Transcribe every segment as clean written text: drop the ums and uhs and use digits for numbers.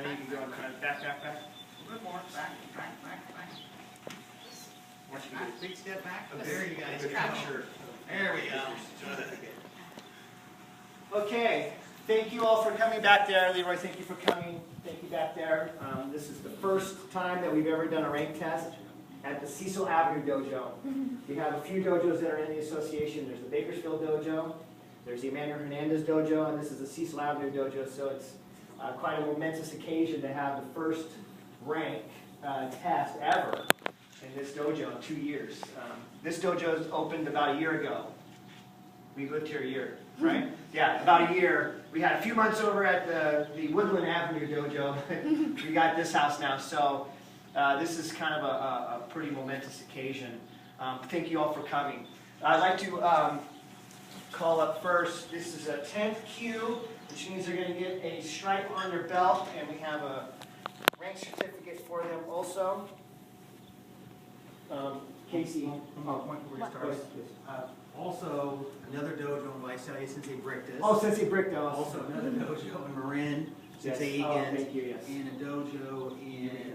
And then you can go and kind of back. A little more. Back. Once you get a big step back. There you guys go. Capture. There we go. Okay. Thank you all for coming back there. Leroy, thank you for coming. Thank you back there. This is the first time that we've ever done a rank test at the Cecil Avenue Dojo. We have a few dojos that are in the association. There's the Bakersfield Dojo, there's the Amanda Hernandez Dojo, and this is the Cecil Avenue Dojo. So it's quite a momentous occasion to have the first rank test ever in this dojo in 2 years. This dojo's opened about a year ago. We lived here a year, right? Yeah, about a year. We had a few months over at the Woodland Avenue Dojo. We got this house now, so this is kind of a pretty momentous occasion. Thank you all for coming. I'd like to call up first, this is a 10th Q, which means they're going to get a stripe on their belt, and we have a rank certificate for them also. Casey. Also, another dojo in Visalia, Sensei Bricktas. Oh, Sensei Bricktas. Also, another dojo in Marin, Sensei Yes. Egan. Oh, thank you, yes. And a dojo in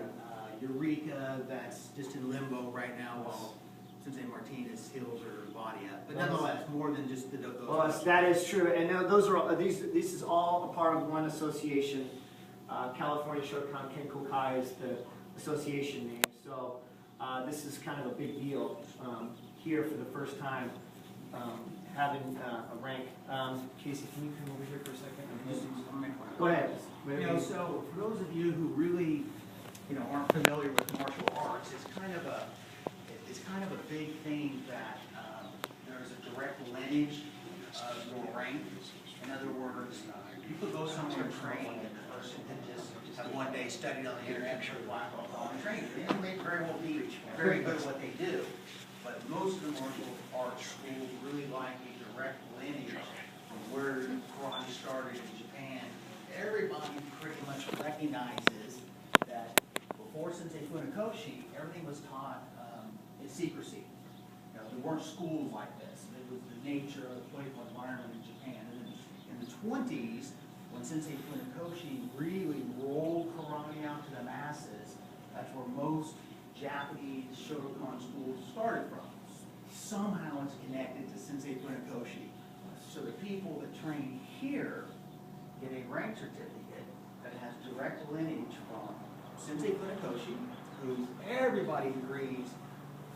Eureka that's just in limbo right now while Sensei Martinez heals her body up. But nonetheless, more than just the dojo. Well, that is true, and those are these is all a part of one association. California Shotokan Kenkokai is the association name. So this is kind of a big deal here for the first time. Having a rank. Casey, can you come over here for a second? Go ahead. So for those of you who really, aren't familiar with martial arts, it's kind of a big thing that there's a direct lineage of your rank. In other words, you could go somewhere and train, and the person could just have one day studied on the internet for black belt and train. They may very well be very good at what they do. But most of the martial arts schools really like a direct lineage from where karate started in Japan. Everybody pretty much recognizes that before Sensei Funakoshi, everything was taught in secrecy. There weren't schools like this. It was the nature of the political environment in Japan. And then in the 20s, when Sensei Funakoshi really rolled karate out to the masses, that's where most Japanese Shotokan schools started from. Somehow it's connected to Sensei Funakoshi. So the people that train here get a rank certificate that has direct lineage from Sensei Funakoshi, who everybody agrees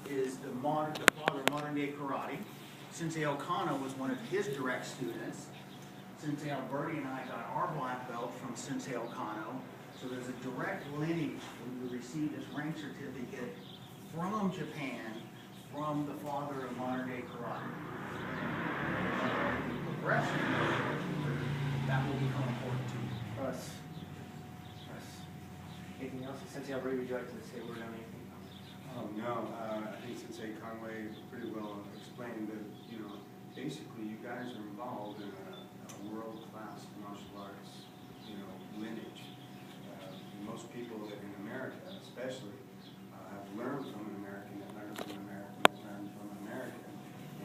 is the father of modern day karate. Sensei Okano was one of his direct students. Sensei Alberti and I got our black belt from Sensei Okano. So there's a direct lineage when you receive this rank certificate from Japan, from the father of modern day karate. Progression, that will become important to you. Us. Anything else? Sensei Alberti, would you like to say a word on anything? No, I think Sensei Conway pretty well explained that, basically you guys are involved in a world-class martial arts, lineage. Most people in America, especially, have learned from an American that learned from an American that learned from an American.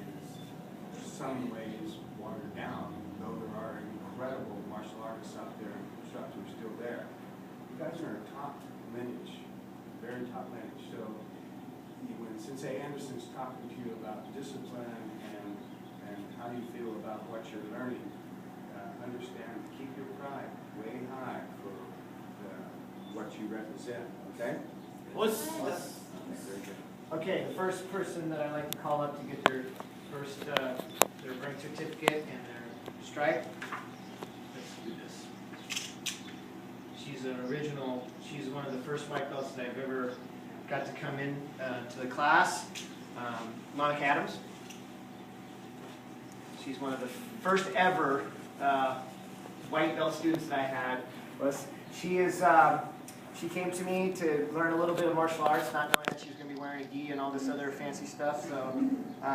And it's in some ways watered down, though there are incredible martial artists out there and instructors still there. You guys are a top lineage, very top lineage. So when Sensei Anderson's talking to you about discipline and how you feel about what you're learning, understand, keep your pride way high for what you represent, okay? Okay, the first person that I'd like to call up to get their first their rank certificate and their stripe. Let's do this. She's one of the first white belts that I've ever got to come in to the class. Monica Adams. She's one of the first ever white belt students that I had. She came to me to learn a little bit of martial arts, not knowing that she was going to be wearing a gi and all this other fancy stuff. So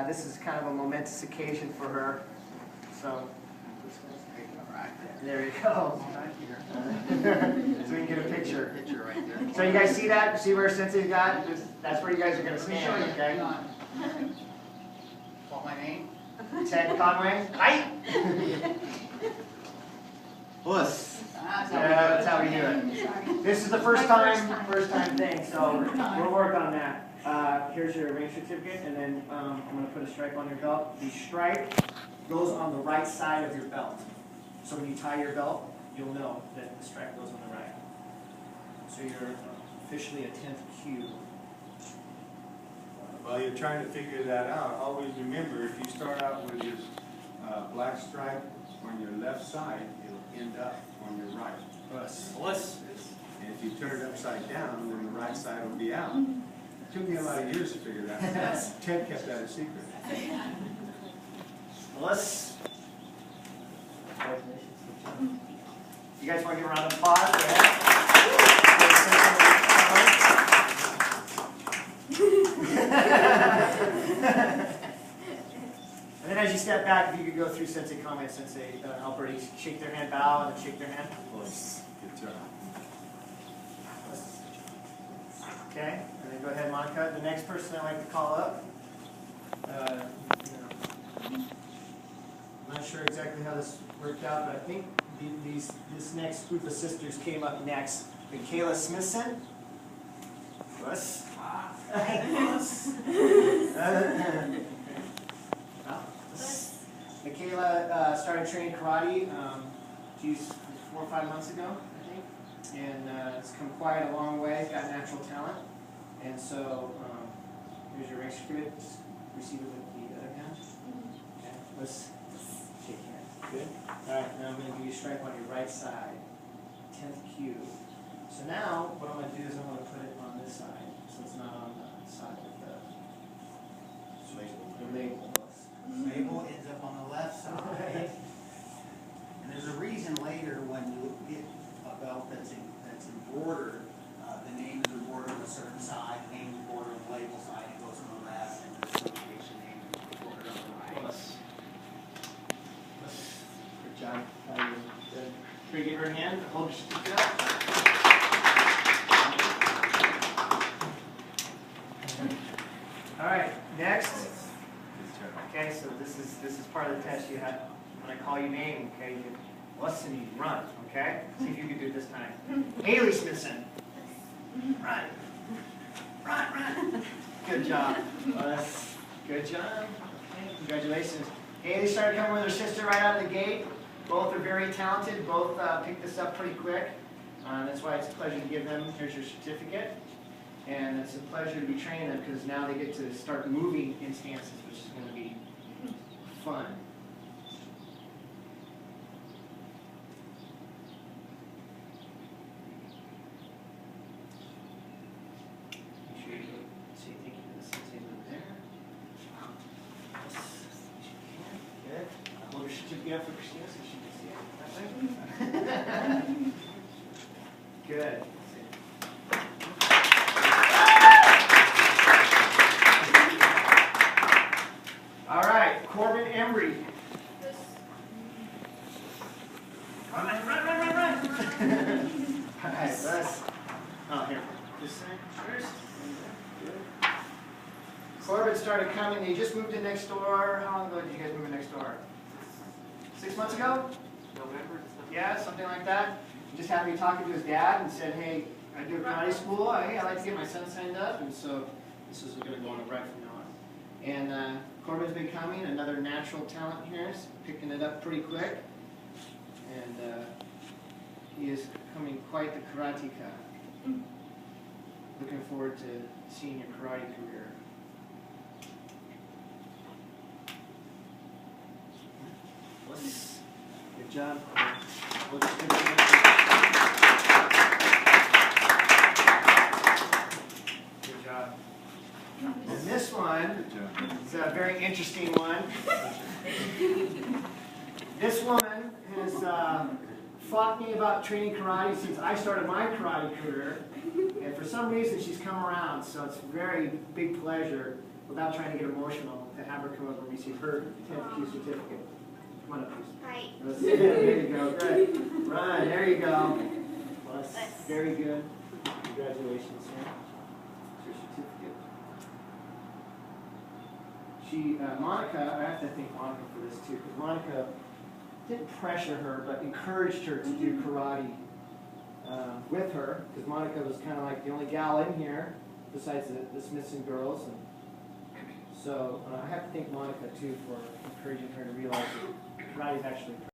this is kind of a momentous occasion for her. So there you go. So we can get a picture. Right there. So you guys see that? See where Sensei's got? That's where you guys are going to stand, okay? Call my name? Ted Conway. Hi. Puss. That's how we do it. This is the first time thing, so we'll work on that. Here's your range certificate, and then I'm going to put a stripe on your belt. The stripe goes on the right side of your belt. So when you tie your belt, you'll know that the stripe goes on the right. So you're officially a 10th Q. While you're trying to figure that out, always remember, if you start out with your black stripe on your left side, it'll end up on your right. And if you turn it upside down, then the right side will be out. It took me a lot of years to figure that out. Ted kept that a secret. Congratulations. You guys want to give a round of applause? And then as you step back, if you could go through Sensei comments, Sensei Alberti, shake their hand, bow, and then shake their hand. Good job. Okay, and then go ahead, Monica. The next person I'd like to call up, I'm not sure exactly how this worked out, but I think this next group of sisters came up next. Michaela Smithson. Us. Michaela started training karate, geez, 4 or 5 months ago, I think, and it's come quite a long way. Got natural talent, and so here's your rank certificate. Just receive it with the other hand. Okay, let's shake hands. Good. All right, now I'm going to give you a stripe on your right side, 10th Q. So now what I'm going to do is I'm going to put it on this side, so it's not on the side of the label. Label ends up on the left side. And there's a reason later when you get a belt that's embroidered, the name is embroidered on a certain side, the name is embroidered on the label side, it goes on the left, and the association name is embroidered on the right. Good job. Good. Can we give her a hand? Hold your certificate up. All right, next. Okay, so this is part of the test. You had, when I call your name, okay, you listen, you run, okay? See if you can do it this time. Haley Smithson. Run. Run. Good job. Good job. Okay, congratulations. Haley started coming with her sister right out of the gate. Both are very talented. Both picked this up pretty quick. That's why it's a pleasure to give them. Here's your certificate. And it's a pleasure to be training them because now they get to start moving in stances, which is going to be fun. Make sure you say thank you to the senseis over there. Good. Hold your certificate up for Christina so she can see it. That way. Good. All right, Corbin Embry. Run. All right, let's. Oh, here. This side first. Good. Corbin started coming. He just moved in next door. How long ago did you guys move in next door? 6 months ago? November. Yeah, something like that. He just happened to be talking to his dad and said, "Hey, I do a karate school. Hey, I'd like to get my son signed up." And so this is going to go on right from now on. And Corbin's been coming, another natural talent here, is picking it up pretty quick. And he is becoming quite the karateka. Looking forward to seeing your karate career. Good job. Good job. And this one is a very interesting one. This woman has fought me about training karate since I started my karate career. And for some reason, she's come around. So it's a very big pleasure, without trying to get emotional, to have her come up and receive her 10th Q certificate. Come on up, please. Hi. There you go. Good. Right, there you go. Plus, very good. Congratulations, sir. Here's your certificate. Monica, I have to thank Monica for this too, because Monica didn't pressure her, but encouraged her to do karate with her, because Monica was kind of like the only gal in here besides the missing girls. And so I have to thank Monica too for encouraging her to realize that Riley's actually